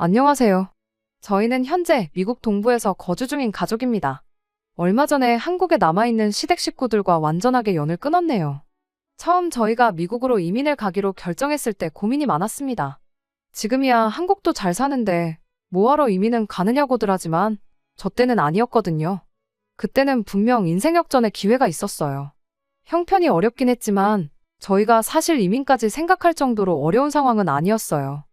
안녕하세요. 저희는 현재 미국 동부에서 거주 중인 가족입니다. 얼마 전에 한국에 남아있는 시댁 식구들과 완전하게 연을 끊었네요. 처음 저희가 미국으로 이민을 가기로 결정했을 때 고민이 많았습니다. 지금이야 한국도 잘 사는데 뭐하러 이민은 가느냐고들 하지만 저 때는 아니었거든요. 그때는 분명 인생 역전의 기회가 있었어요. 형편이 어렵긴 했지만 저희가 사실 이민까지 생각할 정도로 어려운 상황은 아니었어요.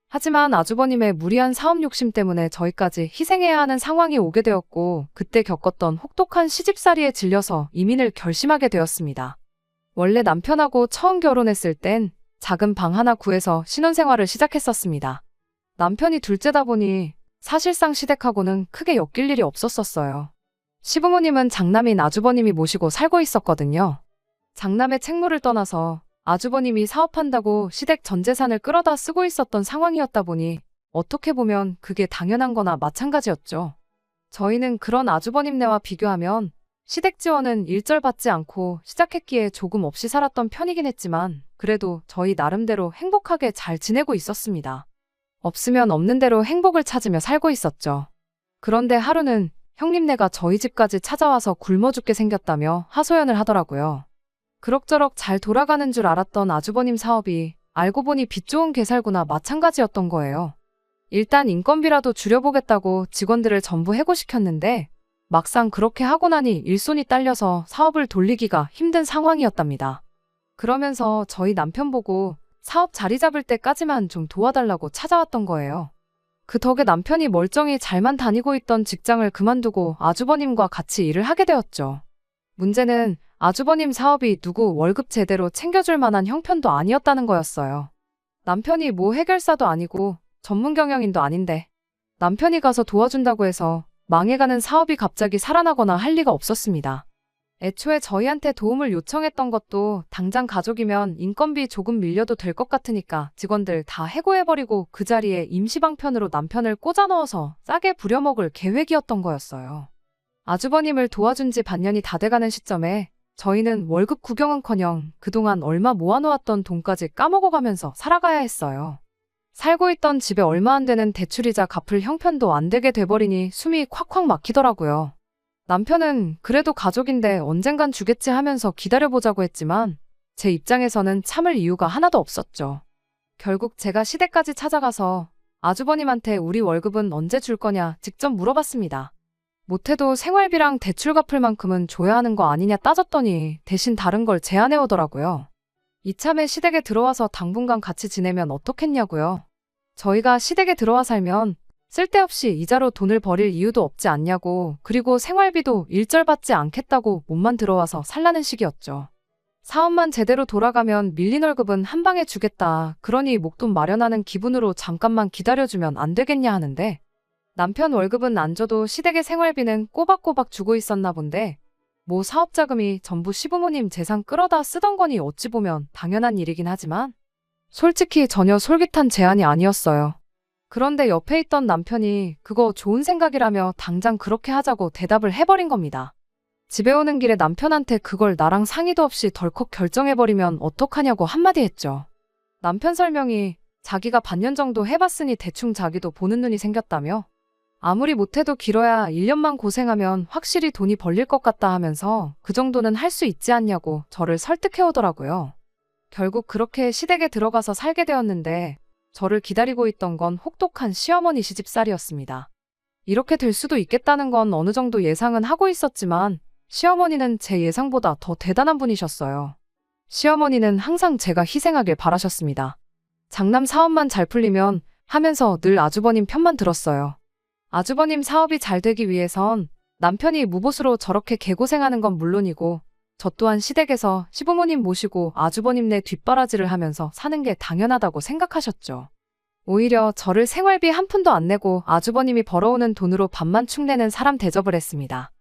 하지만 아주버님의 무리한 사업 욕심 때문에 저희까지 희생해야 하는 상황이 오게 되었고 그때 겪었던 혹독한 시집살이에 질려서 이민을 결심하게 되었습니다. 원래 남편하고 처음 결혼했을 땐 작은 방 하나 구해서 신혼생활을 시작했었습니다. 남편이 둘째다 보니 사실상 시댁하고는 크게 엮일 일이 없었어요. 시부모님은 장남인 아주버님이 모시고 살고 있었거든요. 장남의 책무를 떠나서 아주버님이 사업한다고 시댁 전 재산을 끌어다 쓰고 있었던 상황이었다 보니 어떻게 보면 그게 당연한 거나 마찬가지였죠. 저희는 그런 아주버님네와 비교하면 시댁 지원은 일절 받지 않고 시작했기에 조금 없이 살았던 편이긴 했지만 그래도 저희 나름대로 행복하게 잘 지내고 있었습니다. 없으면 없는 대로 행복을 찾으며 살고 있었죠. 그런데 하루는 형님네가 저희 집까지 찾아와서 굶어 죽게 생겼다며 하소연을 하더라고요. 그럭저럭 잘 돌아가는 줄 알았던 아주버님 사업이 알고 보니 빚 좋은 개살구나 마찬가지였던 거예요. 일단 인건비라도 줄여보겠다고 직원들을 전부 해고시켰는데 막상 그렇게 하고 나니 일손이 딸려서 사업을 돌리기가 힘든 상황이었답니다. 그러면서 저희 남편 보고 사업 자리 잡을 때까지만 좀 도와달라고 찾아왔던 거예요. 그 덕에 남편이 멀쩡히 잘만 다니고 있던 직장을 그만두고 아주버님과 같이 일을 하게 되었죠. 문제는 아주버님 사업이 누구 월급 제대로 챙겨줄 만한 형편도 아니었다는 거였어요. 남편이 뭐 해결사도 아니고 전문 경영인도 아닌데 남편이 가서 도와준다고 해서 망해가는 사업이 갑자기 살아나거나 할 리가 없었습니다. 애초에 저희한테 도움을 요청했던 것도 당장 가족이면 인건비 조금 밀려도 될 것 같으니까 직원들 다 해고해버리고 그 자리에 임시방편으로 남편을 꽂아 넣어서 싸게 부려먹을 계획이었던 거였어요. 아주버님을 도와준 지 반년이 다 돼가는 시점에 저희는 월급 구경은커녕 그동안 얼마 모아놓았던 돈까지 까먹어가면서 살아가야 했어요. 살고 있던 집에 얼마 안 되는 대출이자 갚을 형편도 안 되게 돼버리니 숨이 콱콱 막히더라고요. 남편은 그래도 가족인데 언젠간 주겠지 하면서 기다려보자고 했지만 제 입장에서는 참을 이유가 하나도 없었죠. 결국 제가 시댁까지 찾아가서 아주버님한테 우리 월급은 언제 줄 거냐 직접 물어봤습니다. 못해도 생활비랑 대출 갚을 만큼은 줘야 하는 거 아니냐 따졌더니 대신 다른 걸 제안해 오더라고요. 이참에 시댁에 들어와서 당분간 같이 지내면 어떻겠냐고요. 저희가 시댁에 들어와 살면 쓸데없이 이자로 돈을 버릴 이유도 없지 않냐고, 그리고 생활비도 일절 받지 않겠다고 몸만 들어와서 살라는 식이었죠. 사업만 제대로 돌아가면 밀린 월급은 한 방에 주겠다. 그러니 목돈 마련하는 기분으로 잠깐만 기다려주면 안 되겠냐 하는데 남편 월급은 안 줘도 시댁의 생활비는 꼬박꼬박 주고 있었나 본데 뭐 사업자금이 전부 시부모님 재산 끌어다 쓰던 거니 어찌 보면 당연한 일이긴 하지만 솔직히 전혀 솔깃한 제안이 아니었어요. 그런데 옆에 있던 남편이 그거 좋은 생각이라며 당장 그렇게 하자고 대답을 해버린 겁니다. 집에 오는 길에 남편한테 그걸 나랑 상의도 없이 덜컥 결정해버리면 어떡하냐고 한마디 했죠. 남편 설명이 자기가 반년 정도 해봤으니 대충 자기도 보는 눈이 생겼다며 아무리 못해도 길어야 1년만 고생하면 확실히 돈이 벌릴 것 같다 하면서 그 정도는 할 수 있지 않냐고 저를 설득해오더라고요. 결국 그렇게 시댁에 들어가서 살게 되었는데 저를 기다리고 있던 건 혹독한 시어머니 시집살이었습니다. 이렇게 될 수도 있겠다는 건 어느 정도 예상은 하고 있었지만 시어머니는 제 예상보다 더 대단한 분이셨어요. 시어머니는 항상 제가 희생하길 바라셨습니다. 장남 사업만 잘 풀리면 하면서 늘 아주버님 편만 들었어요. 아주버님 사업이 잘 되기 위해선 남편이 무보수로 저렇게 개고생하는 건 물론이고 저 또한 시댁에서 시부모님 모시고 아주버님네 뒷바라지를 하면서 사는 게 당연하다고 생각하셨죠. 오히려 저를 생활비 한 푼도 안 내고 아주버님이 벌어오는 돈으로 밥만 축내는 사람 대접을 했습니다.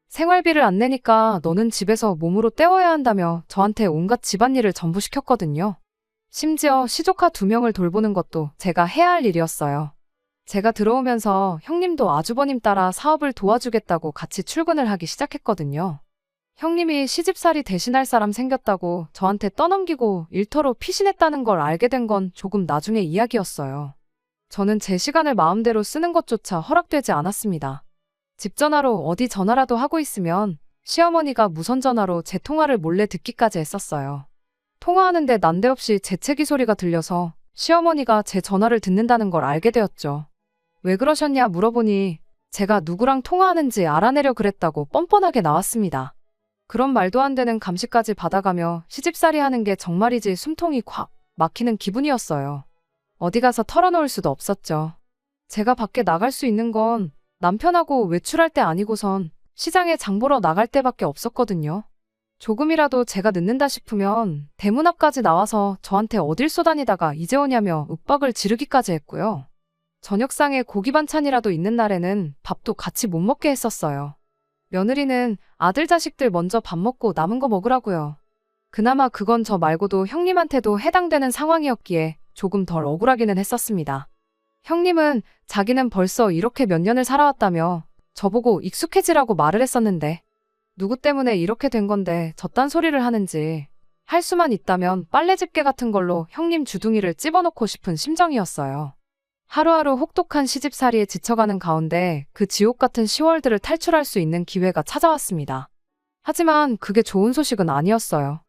생활비를 안 내니까 너는 집에서 몸으로 때워야 한다며 저한테 온갖 집안일을 전부 시켰거든요. 심지어 시조카 2명을 돌보는 것도 제가 해야 할 일이었어요. 제가 들어오면서 형님도 아주버님 따라 사업을 도와주겠다고 같이 출근을 하기 시작했거든요. 형님이 시집살이 대신할 사람 생겼다고 저한테 떠넘기고 일터로 피신했다는 걸 알게 된 건 조금 나중의 이야기였어요. 저는 제 시간을 마음대로 쓰는 것조차 허락되지 않았습니다. 집 전화로 어디 전화라도 하고 있으면 시어머니가 무선 전화로 제 통화를 몰래 듣기까지 했었어요. 통화하는데 난데없이 재채기 소리가 들려서 시어머니가 제 전화를 듣는다는 걸 알게 되었죠. 왜 그러셨냐 물어보니 제가 누구랑 통화하는지 알아내려 그랬다고 뻔뻔하게 나왔습니다. 그런 말도 안 되는 감시까지 받아가며 시집살이 하는 게 정말이지 숨통이 콱 막히는 기분이었어요. 어디 가서 털어놓을 수도 없었죠. 제가 밖에 나갈 수 있는 건 남편하고 외출할 때 아니고선 시장에 장 보러 나갈 때밖에 없었거든요. 조금이라도 제가 늦는다 싶으면 대문 앞까지 나와서 저한테 어딜 쏘다니다가 이제 오냐며 윽박을 지르기까지 했고요. 저녁상에 고기 반찬이라도 있는 날에는 밥도 같이 못 먹게 했었어요. 며느리는 아들 자식들 먼저 밥 먹고 남은 거 먹으라고요. 그나마 그건 저 말고도 형님한테도 해당되는 상황이었기에 조금 덜 억울하기는 했었습니다. 형님은 자기는 벌써 이렇게 몇 년을 살아왔다며 저보고 익숙해지라고 말을 했었는데 누구 때문에 이렇게 된 건데 저딴 소리를 하는지 할 수만 있다면 빨래집게 같은 걸로 형님 주둥이를 찝어놓고 싶은 심정이었어요. 하루하루 혹독한 시집살이에 지쳐가는 가운데 그 지옥 같은 10월들을 탈출할 수 있는 기회가 찾아왔습니다. 하지만 그게 좋은 소식은 아니었어요.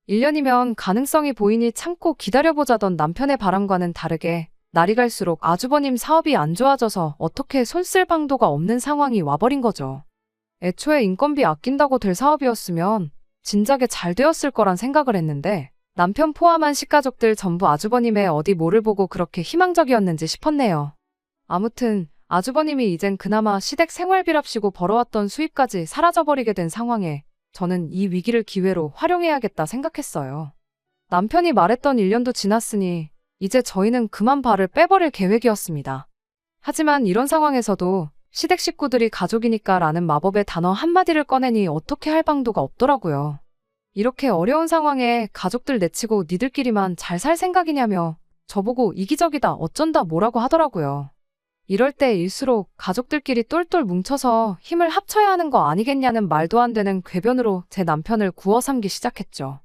1년이면 가능성이 보이니 참고 기다려보자던 남편의 바람과는 다르게 날이 갈수록 아주버님 사업이 안 좋아져서 어떻게 손 쓸 방도가 없는 상황이 와버린 거죠. 애초에 인건비 아낀다고 될 사업이었으면 진작에 잘 되었을 거란 생각을 했는데 남편 포함한 식가족들 전부 아주버님의 어디 뭐를 보고 그렇게 희망적이었는지 싶었네요. 아무튼 아주버님이 이젠 그나마 시댁 생활비랍시고 벌어왔던 수입까지 사라져버리게 된 상황에 저는 이 위기를 기회로 활용해야겠다 생각했어요. 남편이 말했던 1년도 지났으니 이제 저희는 그만 발을 빼버릴 계획이었습니다. 하지만 이런 상황에서도 시댁 식구들이 가족이니까 라는 마법의 단어 한마디를 꺼내니 어떻게 할 방도가 없더라고요. 이렇게 어려운 상황에 가족들 내치고 니들끼리만 잘 살 생각이냐며 저보고 이기적이다 어쩐다 뭐라고 하더라고요. 이럴 때일수록 가족들끼리 똘똘 뭉쳐서 힘을 합쳐야 하는 거 아니겠냐는 말도 안 되는 궤변으로 제 남편을 구워 삼기 시작했죠.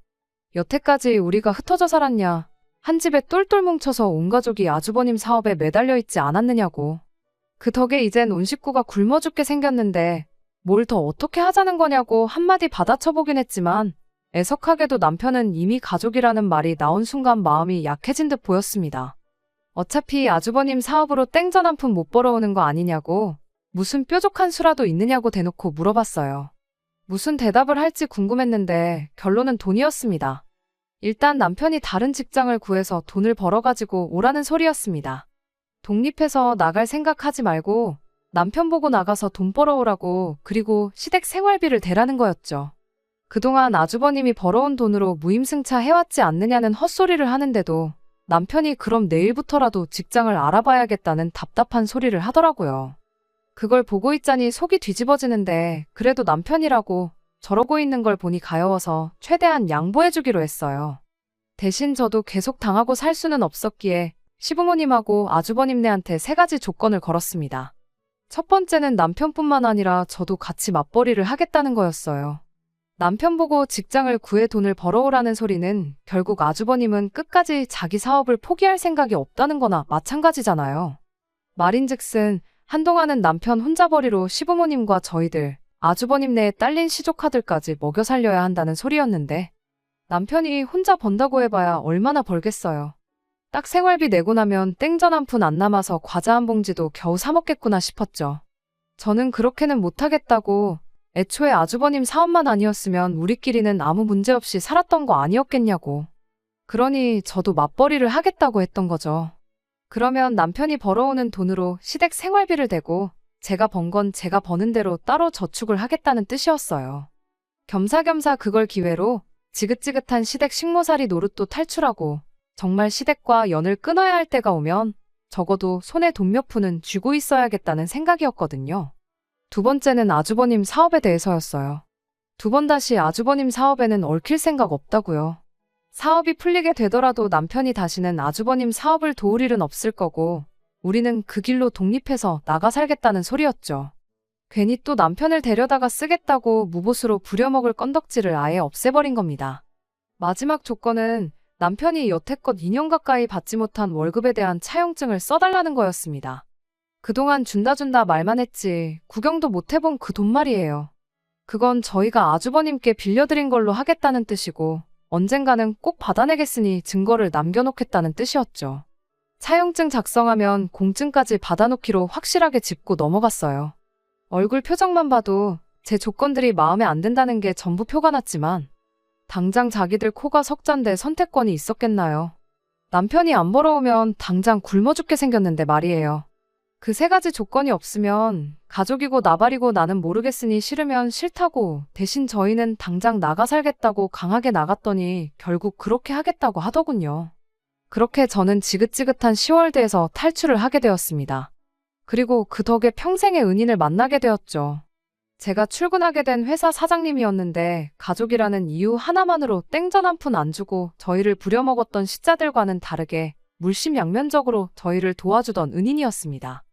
여태까지 우리가 흩어져 살았냐, 한 집에 똘똘 뭉쳐서 온 가족이 아주버님 사업에 매달려 있지 않았느냐고. 그 덕에 이젠 온 식구가 굶어 죽게 생겼는데 뭘 더 어떻게 하자는 거냐고 한마디 받아쳐보긴 했지만 애석하게도 남편은 이미 가족이라는 말이 나온 순간 마음이 약해진 듯 보였습니다. 어차피 아주버님 사업으로 땡전 한 푼 못 벌어오는 거 아니냐고 무슨 뾰족한 수라도 있느냐고 대놓고 물어봤어요. 무슨 대답을 할지 궁금했는데 결론은 돈이었습니다. 일단 남편이 다른 직장을 구해서 돈을 벌어가지고 오라는 소리였습니다. 독립해서 나갈 생각하지 말고 남편 보고 나가서 돈 벌어오라고 그리고 시댁 생활비를 대라는 거였죠. 그동안 아주버님이 벌어온 돈으로 무임승차 해왔지 않느냐는 헛소리를 하는데도 남편이 그럼 내일부터라도 직장을 알아봐야겠다는 답답한 소리를 하더라고요. 그걸 보고 있자니 속이 뒤집어지는데 그래도 남편이라고 저러고 있는 걸 보니 가여워서 최대한 양보해주기로 했어요. 대신 저도 계속 당하고 살 수는 없었기에 시부모님하고 아주버님네한테 3가지 조건을 걸었습니다. 첫 번째는 남편뿐만 아니라 저도 같이 맞벌이를 하겠다는 거였어요. 남편 보고 직장을 구해 돈을 벌어오라는 소리는 결국 아주버님은 끝까지 자기 사업을 포기할 생각이 없다는 거나 마찬가지잖아요. 말인즉슨 한동안은 남편 혼자벌이로 시부모님과 저희들, 아주버님네에 딸린 시조카들까지 먹여 살려야 한다는 소리였는데 남편이 혼자 번다고 해봐야 얼마나 벌겠어요. 딱 생활비 내고 나면 땡전 한 푼 안 남아서 과자 한 봉지도 겨우 사 먹겠구나 싶었죠. 저는 그렇게는 못하겠다고 애초에 아주버님 사업만 아니었으면 우리끼리는 아무 문제 없이 살았던 거 아니었겠냐고. 그러니 저도 맞벌이를 하겠다고 했던 거죠. 그러면 남편이 벌어오는 돈으로 시댁 생활비를 대고 제가 번 건 제가 버는 대로 따로 저축을 하겠다는 뜻이었어요. 겸사겸사 그걸 기회로 지긋지긋한 시댁 식모살이 노릇도 탈출하고 정말 시댁과 연을 끊어야 할 때가 오면 적어도 손에 돈 몇 푼은 쥐고 있어야겠다는 생각이었거든요. 두 번째는 아주버님 사업에 대해서였어요. 2번 다시 아주버님 사업에는 얽힐 생각 없다고요. 사업이 풀리게 되더라도 남편이 다시는 아주버님 사업을 도울 일은 없을 거고 우리는 그 길로 독립해서 나가 살겠다는 소리였죠. 괜히 또 남편을 데려다가 쓰겠다고 무보수로 부려먹을 건덕지를 아예 없애버린 겁니다. 마지막 조건은 남편이 여태껏 2년 가까이 받지 못한 월급에 대한 차용증을 써달라는 거였습니다. 그동안 준다 말만 했지 구경도 못 해본 그 돈 말이에요. 그건 저희가 아주버님께 빌려드린 걸로 하겠다는 뜻이고 언젠가는 꼭 받아내겠으니 증거를 남겨놓겠다는 뜻이었죠. 차용증 작성하면 공증까지 받아놓기로 확실하게 짚고 넘어갔어요. 얼굴 표정만 봐도 제 조건들이 마음에 안 든다는 게 전부 표가 났지만 당장 자기들 코가 석잔데 선택권이 있었겠나요? 남편이 안 벌어오면 당장 굶어 죽게 생겼는데 말이에요. 그 세 가지 조건이 없으면 가족이고 나발이고 나는 모르겠으니 싫으면 싫다고 대신 저희는 당장 나가 살겠다고 강하게 나갔더니 결국 그렇게 하겠다고 하더군요. 그렇게 저는 지긋지긋한 10월대에서 탈출을 하게 되었습니다. 그리고 그 덕에 평생의 은인을 만나게 되었죠. 제가 출근하게 된 회사 사장님이었는데 가족이라는 이유 하나만으로 땡전 한 푼 안 주고 저희를 부려먹었던 시자들과는 다르게 물심양면적으로 저희를 도와주던 은인이었습니다.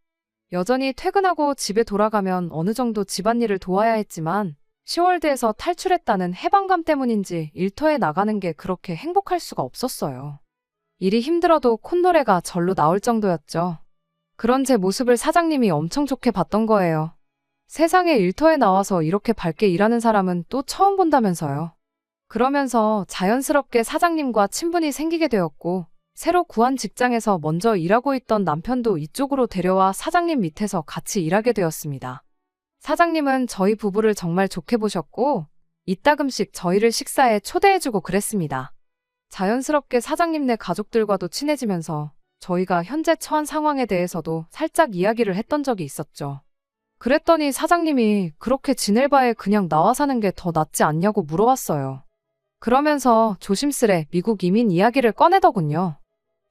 여전히 퇴근하고 집에 돌아가면 어느 정도 집안일을 도와야 했지만 10월대에서 탈출했다는 해방감 때문인지 일터에 나가는 게 그렇게 행복할 수가 없었어요. 일이 힘들어도 콧노래가 절로 나올 정도였죠. 그런 제 모습을 사장님이 엄청 좋게 봤던 거예요. 세상에 일터에 나와서 이렇게 밝게 일하는 사람은 또 처음 본다면서요. 그러면서 자연스럽게 사장님과 친분이 생기게 되었고 새로 구한 직장에서 먼저 일하고 있던 남편도 이쪽으로 데려와 사장님 밑에서 같이 일하게 되었습니다. 사장님은 저희 부부를 정말 좋게 보셨고 이따금씩 저희를 식사에 초대해주고 그랬습니다. 자연스럽게 사장님네 가족들과도 친해지면서 저희가 현재 처한 상황에 대해서도 살짝 이야기를 했던 적이 있었죠. 그랬더니 사장님이 그렇게 지낼 바에 그냥 나와 사는 게 더 낫지 않냐고 물어왔어요. 그러면서 조심스레 미국 이민 이야기를 꺼내더군요.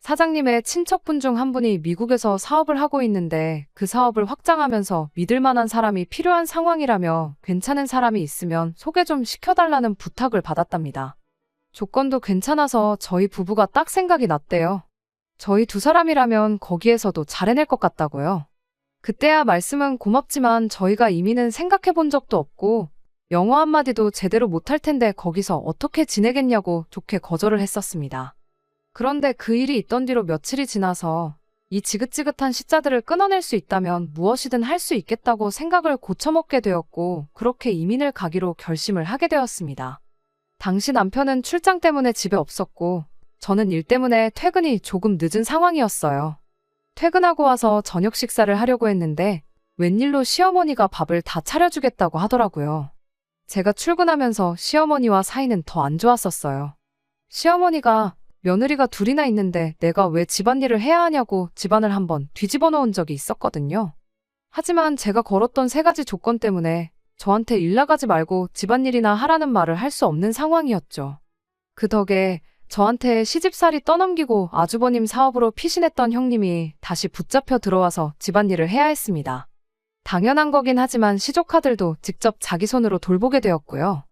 사장님의 친척분 중 한 분이 미국에서 사업을 하고 있는데 그 사업을 확장하면서 믿을 만한 사람이 필요한 상황이라며 괜찮은 사람이 있으면 소개 좀 시켜달라는 부탁을 받았답니다. 조건도 괜찮아서 저희 부부가 딱 생각이 났대요. 저희 두 사람이라면 거기에서도 잘 해낼 것 같다고요. 그때야 말씀은 고맙지만 저희가 이민은 생각해 본 적도 없고 영어 한마디도 제대로 못할 텐데 거기서 어떻게 지내겠냐고 좋게 거절을 했었습니다. 그런데 그 일이 있던 뒤로 며칠이 지나서 이 지긋지긋한 시자들을 끊어낼 수 있다면 무엇이든 할 수 있겠다고 생각을 고쳐먹게 되었고 그렇게 이민을 가기로 결심을 하게 되었습니다. 당시 남편은 출장 때문에 집에 없었고 저는 일 때문에 퇴근이 조금 늦은 상황이었어요. 퇴근하고 와서 저녁 식사를 하려고 했는데 웬일로 시어머니가 밥을 다 차려주겠다고 하더라고요. 제가 출근하면서 시어머니와 사이는 더 안 좋았었어요. 시어머니가 며느리가 둘이나 있는데 내가 왜 집안일을 해야 하냐고 집안을 한번 뒤집어 놓은 적이 있었거든요. 하지만 제가 걸었던 세 가지 조건 때문에 저한테 일 나가지 말고 집안일이나 하라는 말을 할 수 없는 상황이었죠. 그 덕에 저한테 시집살이 떠넘기고 아주버님 사업으로 피신했던 형님이 다시 붙잡혀 들어와서 집안일을 해야 했습니다. 당연한 거긴 하지만 시조카들도 직접 자기 손으로 돌보게 되었고요.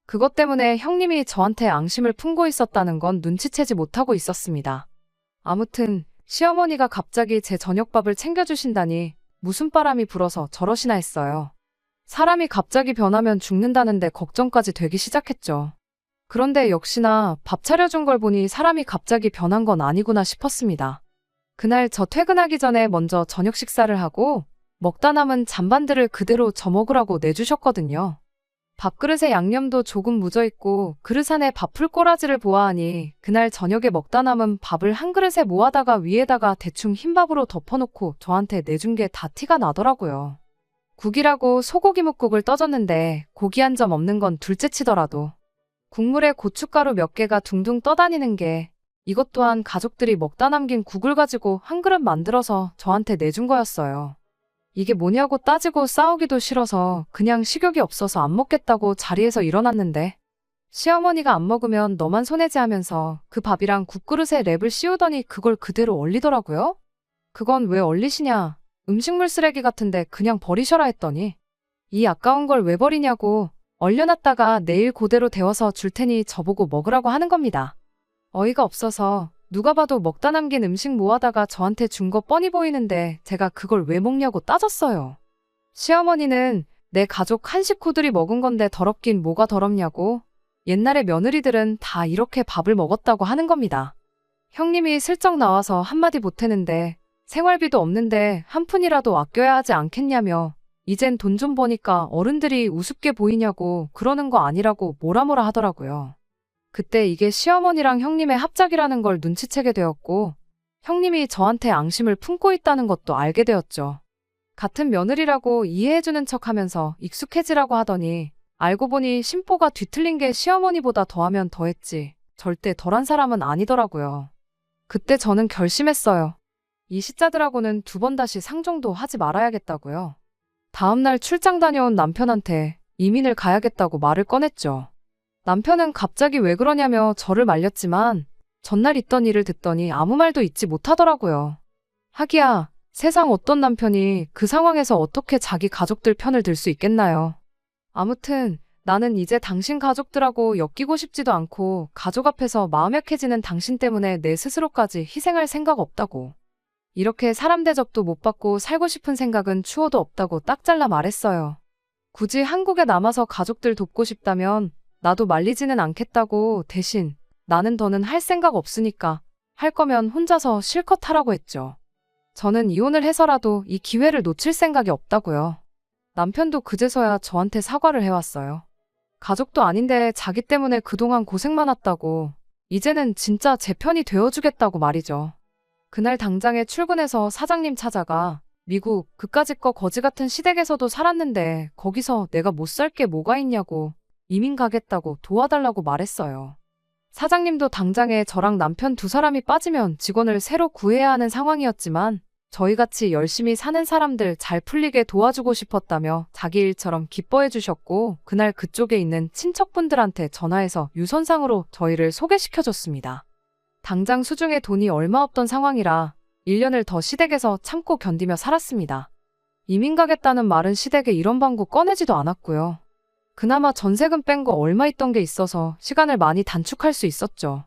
그것 때문에 형님이 저한테 앙심을 품고 있었다는 건 눈치채지 못하고 있었습니다. 아무튼 시어머니가 갑자기 제 저녁밥을 챙겨주신다니 무슨 바람이 불어서 저러시나 했어요. 사람이 갑자기 변하면 죽는다는데 걱정까지 되기 시작했죠. 그런데 역시나 밥 차려준 걸 보니 사람이 갑자기 변한 건 아니구나 싶었습니다. 그날 저 퇴근하기 전에 먼저 저녁 식사를 하고 먹다 남은 잔반들을 그대로 저 먹으라고 내주셨거든요. 밥그릇에 양념도 조금 묻어있고 그릇 안에 밥풀 꼬라지를 보아하니 그날 저녁에 먹다 남은 밥을 한 그릇에 모아다가 위에다가 대충 흰밥으로 덮어놓고 저한테 내준 게 다 티가 나더라고요. 국이라고 소고기 묵국을 떠줬는데 고기 한 점 없는 건 둘째치더라도 국물에 고춧가루 몇 개가 둥둥 떠다니는 게 이것 또한 가족들이 먹다 남긴 국을 가지고 한 그릇 만들어서 저한테 내준 거였어요. 이게 뭐냐고 따지고 싸우기도 싫어서 그냥 식욕이 없어서 안 먹겠다고 자리에서 일어났는데 시어머니가 안 먹으면 너만 손해지 하면서 그 밥이랑 국그릇에 랩을 씌우더니 그걸 그대로 얼리더라고요. 그건 왜 얼리시냐? 음식물 쓰레기 같은데 그냥 버리셔라 했더니 이 아까운 걸 왜 버리냐고 얼려놨다가 내일 그대로 데워서 줄 테니 저보고 먹으라고 하는 겁니다. 어이가 없어서 누가 봐도 먹다 남긴 음식 모아다가 저한테 준 거 뻔히 보이는데 제가 그걸 왜 먹냐고 따졌어요. 시어머니는 내 가족 한 식구들이 먹은 건데 더럽긴 뭐가 더럽냐고 옛날에 며느리들은 다 이렇게 밥을 먹었다고 하는 겁니다. 형님이 슬쩍 나와서 한마디 보태는데 생활비도 없는데 한 푼이라도 아껴야 하지 않겠냐며 이젠 돈 좀 버니까 어른들이 우습게 보이냐고 그러는 거 아니라고 뭐라 하더라고요. 그때 이게 시어머니랑 형님의 합작이라는 걸 눈치채게 되었고 형님이 저한테 앙심을 품고 있다는 것도 알게 되었죠. 같은 며느리라고 이해해주는 척하면서 익숙해지라고 하더니 알고 보니 심보가 뒤틀린 게 시어머니보다 더하면 더했지 절대 덜한 사람은 아니더라고요. 그때 저는 결심했어요. 이 시자들하고는 2번 다시 상종도 하지 말아야겠다고요. 다음날 출장 다녀온 남편한테 이민을 가야겠다고 말을 꺼냈죠. 남편은 갑자기 왜 그러냐며 저를 말렸지만 전날 있던 일을 듣더니 아무 말도 잊지 못하더라고요. 하기야, 세상 어떤 남편이 그 상황에서 어떻게 자기 가족들 편을 들 수 있겠나요? 아무튼 나는 이제 당신 가족들하고 엮이고 싶지도 않고 가족 앞에서 마음 약해지는 당신 때문에 내 스스로까지 희생할 생각 없다고. 이렇게 사람 대접도 못 받고 살고 싶은 생각은 추호도 없다고 딱 잘라 말했어요. 굳이 한국에 남아서 가족들 돕고 싶다면 나도 말리지는 않겠다고 대신 나는 더는 할 생각 없으니까 할 거면 혼자서 실컷 하라고 했죠. 저는 이혼을 해서라도 이 기회를 놓칠 생각이 없다고요. 남편도 그제서야 저한테 사과를 해왔어요. 가족도 아닌데 자기 때문에 그동안 고생 많았다고 이제는 진짜 제 편이 되어주겠다고 말이죠. 그날 당장에 출근해서 사장님 찾아가 미국 그까짓 거 거지 같은 시댁에서도 살았는데 거기서 내가 못 살 게 뭐가 있냐고 이민 가겠다고 도와달라고 말했어요. 사장님도 당장에 저랑 남편 2사람이 빠지면 직원을 새로 구해야 하는 상황이었지만 저희같이 열심히 사는 사람들 잘 풀리게 도와주고 싶었다며 자기 일처럼 기뻐해 주셨고 그날 그쪽에 있는 친척분들한테 전화해서 유선상으로 저희를 소개시켜줬습니다. 당장 수중에 돈이 얼마 없던 상황이라 1년을 더 시댁에서 참고 견디며 살았습니다. 이민 가겠다는 말은 시댁에 이런 방구 꺼내지도 않았고요. 그나마 전세금 뺀 거 얼마 있던 게 있어서 시간을 많이 단축할 수 있었죠.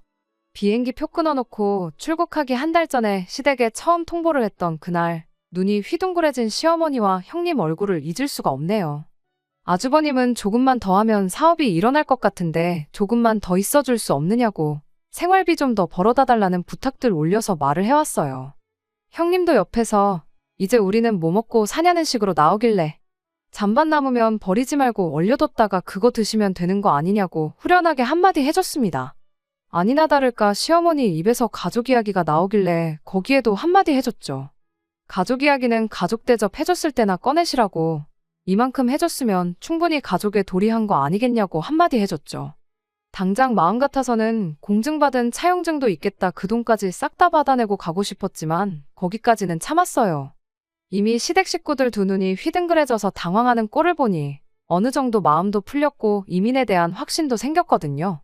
비행기 표 끊어놓고 출국하기 1달 전에 시댁에 처음 통보를 했던 그날 눈이 휘둥그레진 시어머니와 형님 얼굴을 잊을 수가 없네요. 아주버님은 조금만 더 하면 사업이 일어날 것 같은데 조금만 더 있어줄 수 없느냐고 생활비 좀 더 벌어다 달라는 부탁들 올려서 말을 해왔어요. 형님도 옆에서 이제 우리는 뭐 먹고 사냐는 식으로 나오길래 잔반 남으면 버리지 말고 얼려뒀다가 그거 드시면 되는 거 아니냐고 후련하게 한마디 해줬습니다. 아니나 다를까 시어머니 입에서 가족 이야기가 나오길래 거기에도 한마디 해줬죠. 가족 이야기는 가족 대접 해줬을 때나 꺼내시라고 이만큼 해줬으면 충분히 가족에 도리한 거 아니겠냐고 한마디 해줬죠. 당장 마음 같아서는 공증받은 차용증도 있겠다 그 돈까지 싹 다 받아내고 가고 싶었지만 거기까지는 참았어요. 이미 시댁 식구들 2눈이 휘둥그레져서 당황하는 꼴을 보니 어느 정도 마음도 풀렸고 이민에 대한 확신도 생겼거든요.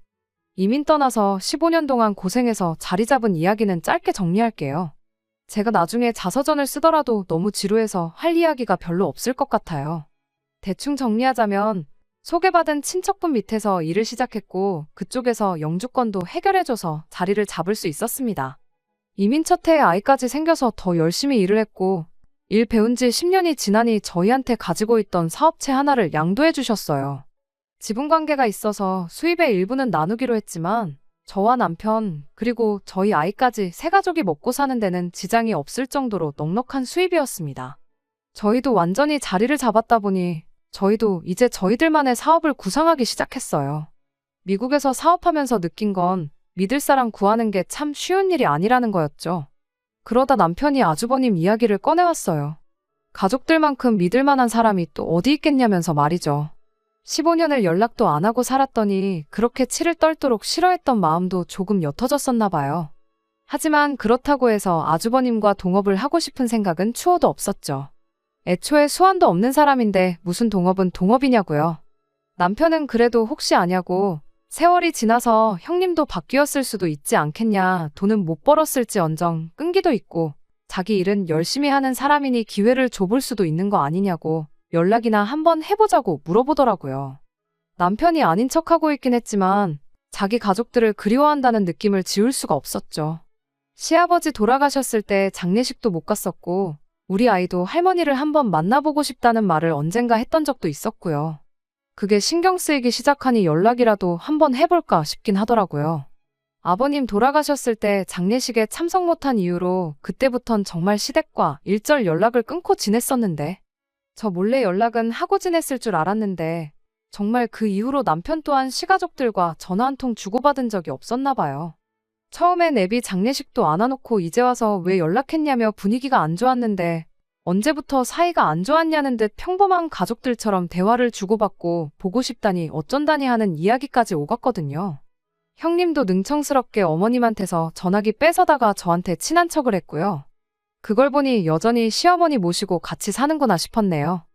이민 떠나서 15년 동안 고생해서 자리 잡은 이야기는 짧게 정리할게요. 제가 나중에 자서전을 쓰더라도 너무 지루해서 할 이야기가 별로 없을 것 같아요. 대충 정리하자면 소개받은 친척분 밑에서 일을 시작했고 그쪽에서 영주권도 해결해줘서 자리를 잡을 수 있었습니다. 이민 첫 해에 아이까지 생겨서 더 열심히 일을 했고 일 배운 지 10년이 지나니 저희한테 가지고 있던 사업체 하나를 양도해 주셨어요. 지분관계가 있어서 수입의 일부는 나누기로 했지만 저와 남편 그리고 저희 아이까지 세 가족이 먹고 사는 데는 지장이 없을 정도로 넉넉한 수입이었습니다. 저희도 완전히 자리를 잡았다 보니 저희도 이제 저희들만의 사업을 구상하기 시작했어요. 미국에서 사업하면서 느낀 건 믿을 사람 구하는 게 참 쉬운 일이 아니라는 거였죠. 그러다 남편이 아주버님 이야기를 꺼내왔어요. 가족들만큼 믿을 만한 사람이 또 어디 있겠냐면서 말이죠. 15년을 연락도 안 하고 살았더니 그렇게 치를 떨도록 싫어했던 마음도 조금 옅어졌었나 봐요. 하지만 그렇다고 해서 아주버님과 동업을 하고 싶은 생각은 추호도 없었죠. 애초에 수완도 없는 사람인데 무슨 동업은 동업이냐고요. 남편은 그래도 혹시 아냐고 세월이 지나서 형님도 바뀌었을 수도 있지 않겠냐, 돈은 못 벌었을지언정 끈기도 있고 자기 일은 열심히 하는 사람이니 기회를 줘볼 수도 있는 거 아니냐고 연락이나 한번 해보자고 물어보더라고요. 남편이 아닌 척하고 있긴 했지만 자기 가족들을 그리워한다는 느낌을 지울 수가 없었죠. 시아버지 돌아가셨을 때 장례식도 못 갔었고 우리 아이도 할머니를 한번 만나보고 싶다는 말을 언젠가 했던 적도 있었고요. 그게 신경 쓰이기 시작하니 연락이라도 한번 해볼까 싶긴 하더라고요. 아버님 돌아가셨을 때 장례식에 참석 못한 이유로 그때부턴 정말 시댁과 일절 연락을 끊고 지냈었는데 저 몰래 연락은 하고 지냈을 줄 알았는데 정말 그 이후로 남편 또한 시가족들과 전화 한 통 주고받은 적이 없었나 봐요. 처음엔 애비 장례식도 안 와놓고 이제 와서 왜 연락했냐며 분위기가 안 좋았는데 언제부터 사이가 안 좋았냐는 듯 평범한 가족들처럼 대화를 주고받고 보고 싶다니 어쩐다니 하는 이야기까지 오갔거든요. 형님도 능청스럽게 어머님한테서 전화기 뺏어다가 저한테 친한 척을 했고요. 그걸 보니 여전히 시어머니 모시고 같이 사는구나 싶었네요.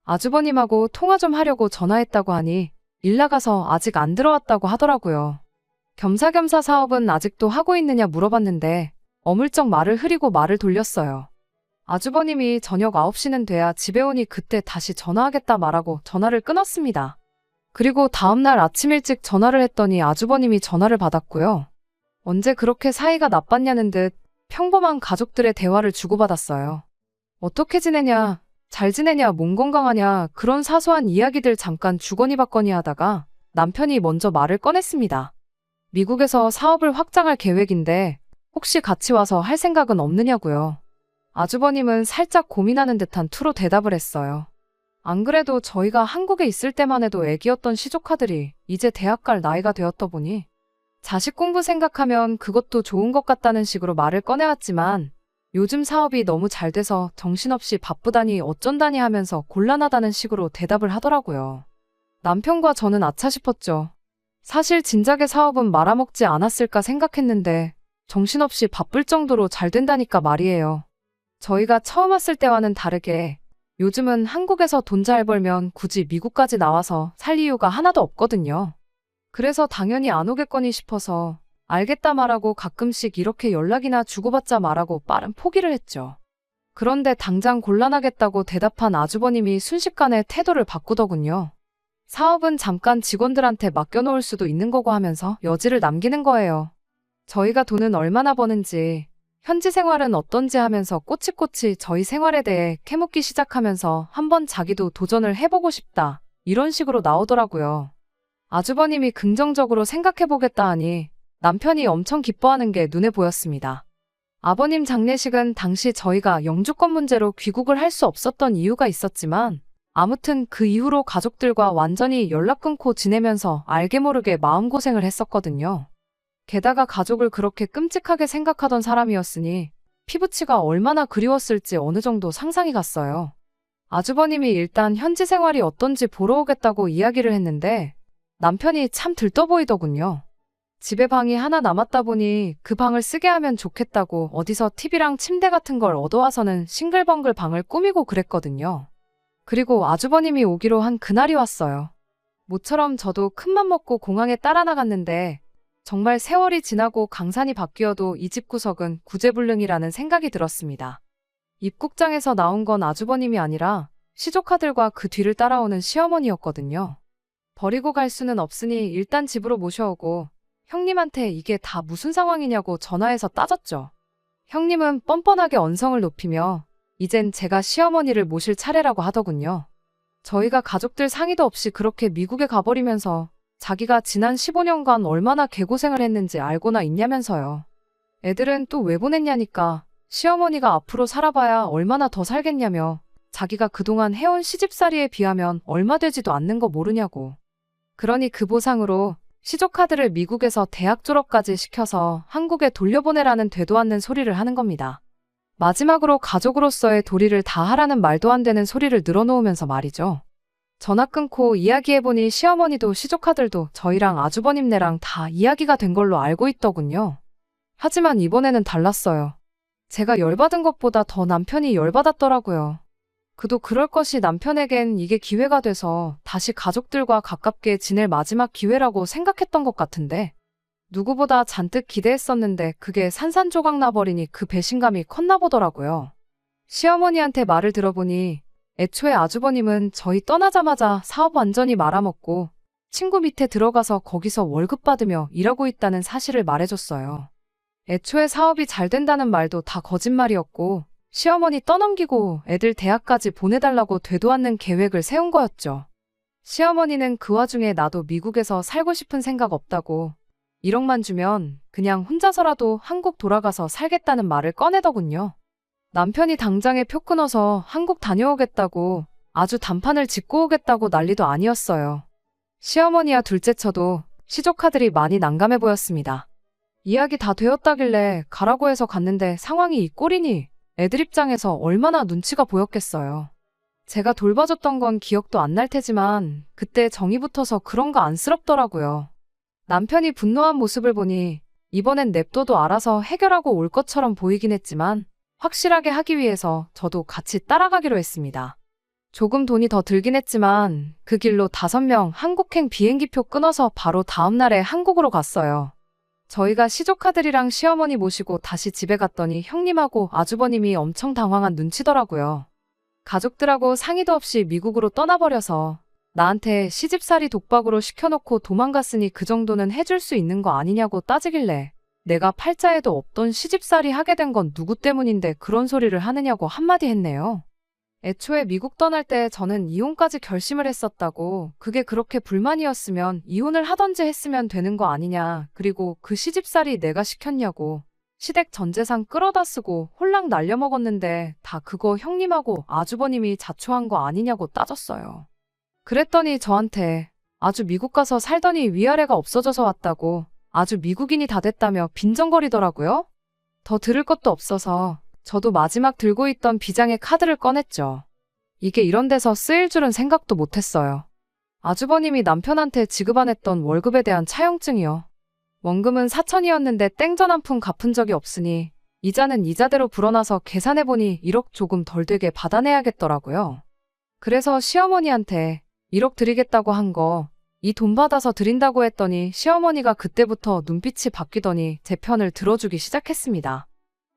아주버님하고 통화 좀 하려고 전화했다고 하니 일 나가서 아직 안 들어왔다고 하더라고요. 겸사겸사 사업은 아직도 하고 있느냐 물어봤는데 어물쩍 말을 흐리고 말을 돌렸어요. 아주버님이 저녁 9시는 돼야 집에 오니 그때 다시 전화하겠다 말하고 전화를 끊었습니다. 그리고 다음날 아침 일찍 전화를 했더니 아주버님이 전화를 받았고요. 언제 그렇게 사이가 나빴냐는 듯 평범한 가족들의 대화를 주고받았어요. 어떻게 지내냐, 잘 지내냐, 몸 건강하냐 그런 사소한 이야기들 잠깐 주거니 받거니 하다가 남편이 먼저 말을 꺼냈습니다. 미국에서 사업을 확장할 계획인데 혹시 같이 와서 할 생각은 없느냐고요. 아주버님은 살짝 고민하는 듯한 투로 대답을 했어요. 안 그래도 저희가 한국에 있을 때만 해도 애기였던 시조카들이 이제 대학 갈 나이가 되었다 보니 자식 공부 생각하면 그것도 좋은 것 같다는 식으로 말을 꺼내왔지만 요즘 사업이 너무 잘 돼서 정신없이 바쁘다니 어쩐다니 하면서 곤란하다는 식으로 대답을 하더라고요. 남편과 저는 아차 싶었죠. 사실 진작에 사업은 말아먹지 않았을까 생각했는데 정신없이 바쁠 정도로 잘 된다니까 말이에요. 저희가 처음 왔을 때와는 다르게 요즘은 한국에서 돈 잘 벌면 굳이 미국까지 나와서 살 이유가 하나도 없거든요. 그래서 당연히 안 오겠거니 싶어서 알겠다 말하고 가끔씩 이렇게 연락이나 주고받자 말하고 빠른 포기를 했죠. 그런데 당장 곤란하겠다고 대답한 아주버님이 순식간에 태도를 바꾸더군요. 사업은 잠깐 직원들한테 맡겨놓을 수도 있는 거고 하면서 여지를 남기는 거예요. 저희가 돈은 얼마나 버는지, 현지 생활은 어떤지 하면서 꼬치꼬치 저희 생활에 대해 캐묻기 시작하면서 한번 자기도 도전을 해보고 싶다. 이런 식으로 나오더라고요. 아주버님이 긍정적으로 생각해보겠다 하니 남편이 엄청 기뻐하는 게 눈에 보였습니다. 아버님 장례식은 당시 저희가 영주권 문제로 귀국을 할 수 없었던 이유가 있었지만 아무튼 그 이후로 가족들과 완전히 연락 끊고 지내면서 알게 모르게 마음고생을 했었거든요. 게다가 가족을 그렇게 끔찍하게 생각하던 사람이었으니 피부치가 얼마나 그리웠을지 어느 정도 상상이 갔어요. 아주버님이 일단 현지 생활이 어떤지 보러 오겠다고 이야기를 했는데 남편이 참 들떠 보이더군요. 집에 방이 하나 남았다 보니 그 방을 쓰게 하면 좋겠다고 어디서 TV랑 침대 같은 걸 얻어와서는 싱글벙글 방을 꾸미고 그랬거든요. 그리고 아주버님이 오기로 한 그날이 왔어요. 모처럼 저도 큰맘 먹고 공항에 따라 나갔는데 정말 세월이 지나고 강산이 바뀌어도 이 집 구석은 구제불능이라는 생각이 들었습니다. 입국장에서 나온 건 아주버님이 아니라 시조카들과 그 뒤를 따라오는 시어머니였거든요. 버리고 갈 수는 없으니 일단 집으로 모셔오고 형님한테 이게 다 무슨 상황이냐고 전화해서 따졌죠. 형님은 뻔뻔하게 언성을 높이며 이젠 제가 시어머니를 모실 차례라고 하더군요. 저희가 가족들 상의도 없이 그렇게 미국에 가버리면서 자기가 지난 15년간 얼마나 개고생을 했는지 알고나 있냐면서요. 애들은 또 왜 보냈냐니까 시어머니가 앞으로 살아봐야 얼마나 더 살겠냐며 자기가 그동안 해온 시집살이에 비하면 얼마 되지도 않는 거 모르냐고. 그러니 그 보상으로 시조카들을 미국에서 대학 졸업까지 시켜서 한국에 돌려보내라는 되도 않는 소리를 하는 겁니다. 마지막으로 가족으로서의 도리를 다 하라는 말도 안 되는 소리를 늘어놓으면서 말이죠. 전화 끊고 이야기해보니 시어머니도 시조카들도 저희랑 아주버님네랑 다 이야기가 된 걸로 알고 있더군요. 하지만 이번에는 달랐어요. 제가 열받은 것보다 더 남편이 열받았더라고요. 그도 그럴 것이 남편에겐 이게 기회가 돼서 다시 가족들과 가깝게 지낼 마지막 기회라고 생각했던 것 같은데 누구보다 잔뜩 기대했었는데 그게 산산조각 나버리니 그 배신감이 컸나 보더라고요. 시어머니한테 말을 들어보니 애초에 아주버님은 저희 떠나자마자 사업 완전히 말아먹고 친구 밑에 들어가서 거기서 월급 받으며 일하고 있다는 사실을 말해줬어요. 애초에 사업이 잘 된다는 말도 다 거짓말이었고 시어머니 떠넘기고 애들 대학까지 보내달라고 되도 않는 계획을 세운 거였죠. 시어머니는 그 와중에 나도 미국에서 살고 싶은 생각 없다고 1억만 주면 그냥 혼자서라도 한국 돌아가서 살겠다는 말을 꺼내더군요. 남편이 당장에 표 끊어서 한국 다녀오겠다고 아주 단판을 짓고 오겠다고 난리도 아니었어요. 시어머니와 둘째쳐도 시조카들이 많이 난감해 보였습니다. 이야기 다 되었다길래 가라고 해서 갔는데 상황이 이 꼴이니 애들 입장에서 얼마나 눈치가 보였겠어요. 제가 돌봐줬던 건 기억도 안 날 테지만 그때 정이 붙어서 그런가 안쓰럽더라고요. 남편이 분노한 모습을 보니 이번엔 냅둬도 알아서 해결하고 올 것처럼 보이긴 했지만 확실하게 하기 위해서 저도 같이 따라가기로 했습니다. 조금 돈이 더 들긴 했지만 그 길로 5명 한국행 비행기표 끊어서 바로 다음날에 한국으로 갔어요. 저희가 시조카들이랑 시어머니 모시고 다시 집에 갔더니 형님하고 아주버님이 엄청 당황한 눈치더라고요. 가족들하고 상의도 없이 미국으로 떠나버려서 나한테 시집살이 독박으로 시켜놓고 도망갔으니 그 정도는 해줄 수 있는 거 아니냐고 따지길래 내가 팔자에도 없던 시집살이 하게 된 건 누구 때문인데 그런 소리를 하느냐고 한마디 했네요. 애초에 미국 떠날 때 저는 이혼까지 결심을 했었다고 그게 그렇게 불만이었으면 이혼을 하던지 했으면 되는 거 아니냐 그리고 그 시집살이 내가 시켰냐고 시댁 전 재산 끌어다 쓰고 홀랑 날려먹었는데 다 그거 형님하고 아주버님이 자초한 거 아니냐고 따졌어요. 그랬더니 저한테 아주 미국 가서 살더니 위아래가 없어져서 왔다고 아주 미국인이 다 됐다며 빈정거리더라고요. 더 들을 것도 없어서 저도 마지막 들고 있던 비장의 카드를 꺼냈죠. 이게 이런 데서 쓰일 줄은 생각도 못했어요. 아주버님이 남편한테 지급 안 했던 월급에 대한 차용증이요. 원금은 4천이었는데 땡전 한 푼 갚은 적이 없으니 이자는 이자대로 불어나서 계산해보니 1억 조금 덜 되게 받아내야겠더라고요. 그래서 시어머니한테 1억 드리겠다고 한 거 이 돈 받아서 드린다고 했더니 시어머니가 그때부터 눈빛이 바뀌더니 제 편을 들어주기 시작했습니다.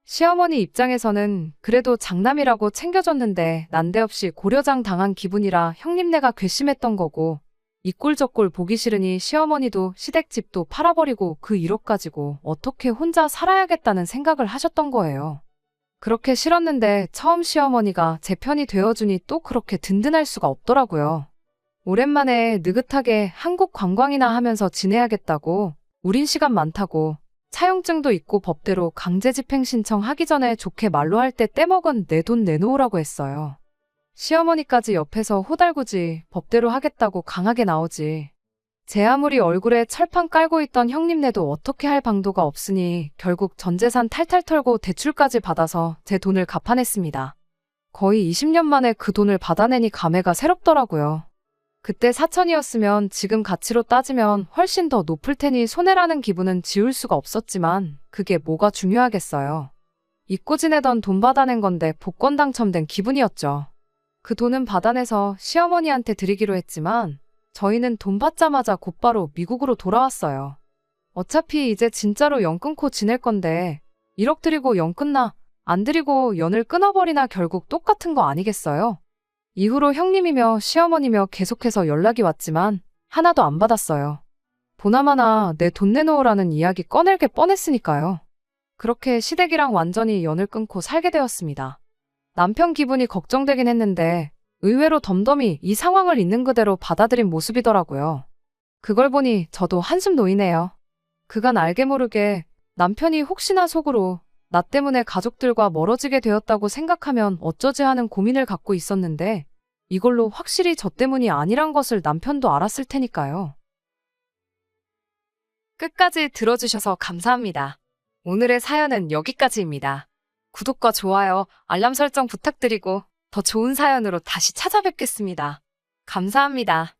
시어머니 입장에서는 그래도 장남이라고 챙겨줬는데 난데없이 고려장 당한 기분이라 형님네가 괘씸했던 거고 이 꼴 저 꼴 보기 싫으니 시어머니도 시댁집도 팔아버리고 그 1억 가지고 어떻게 혼자 살아야겠다는 생각을 하셨던 거예요. 그렇게 싫었는데 처음 시어머니가 제 편이 되어주니 또 그렇게 든든할 수가 없더라고요. 오랜만에 느긋하게 한국 관광이나 하면서 지내야겠다고 우린 시간 많다고 차용증도 있고 법대로 강제 집행 신청하기 전에 좋게 말로 할 때 떼먹은 내 돈 내놓으라고 했어요. 시어머니까지 옆에서 호달구지 법대로 하겠다고 강하게 나오지. 제 아무리 얼굴에 철판 깔고 있던 형님네도 어떻게 할 방도가 없으니 결국 전 재산 탈탈 털고 대출까지 받아서 제 돈을 갚아냈습니다. 거의 20년 만에 그 돈을 받아내니 감회가 새롭더라고요. 그때 4천이었으면 지금 가치로 따지면 훨씬 더 높을 테니 손해라는 기분은 지울 수가 없었지만 그게 뭐가 중요하겠어요. 잊고 지내던 돈 받아낸 건데 복권 당첨된 기분이었죠. 그 돈은 받아내서 시어머니한테 드리기로 했지만 저희는 돈 받자마자 곧바로 미국으로 돌아왔어요. 어차피 이제 진짜로 연 끊고 지낼 건데 1억 드리고 연 끊나 안 드리고 연을 끊어버리나 결국 똑같은 거 아니겠어요? 이후로 형님이며 시어머니며 계속해서 연락이 왔지만 하나도 안 받았어요. 보나마나 내 돈 내놓으라는 이야기 꺼낼 게 뻔했으니까요. 그렇게 시댁이랑 완전히 연을 끊고 살게 되었습니다. 남편 기분이 걱정되긴 했는데 의외로 덤덤히 이 상황을 있는 그대로 받아들인 모습이더라고요. 그걸 보니 저도 한숨 놓이네요. 그간 알게 모르게 남편이 혹시나 속으로 나 때문에 가족들과 멀어지게 되었다고 생각하면 어쩌지 하는 고민을 갖고 있었는데 이걸로 확실히 저 때문이 아니란 것을 남편도 알았을 테니까요. 끝까지 들어주셔서 감사합니다. 오늘의 사연은 여기까지입니다. 구독과 좋아요, 알람 설정 부탁드리고 더 좋은 사연으로 다시 찾아뵙겠습니다. 감사합니다.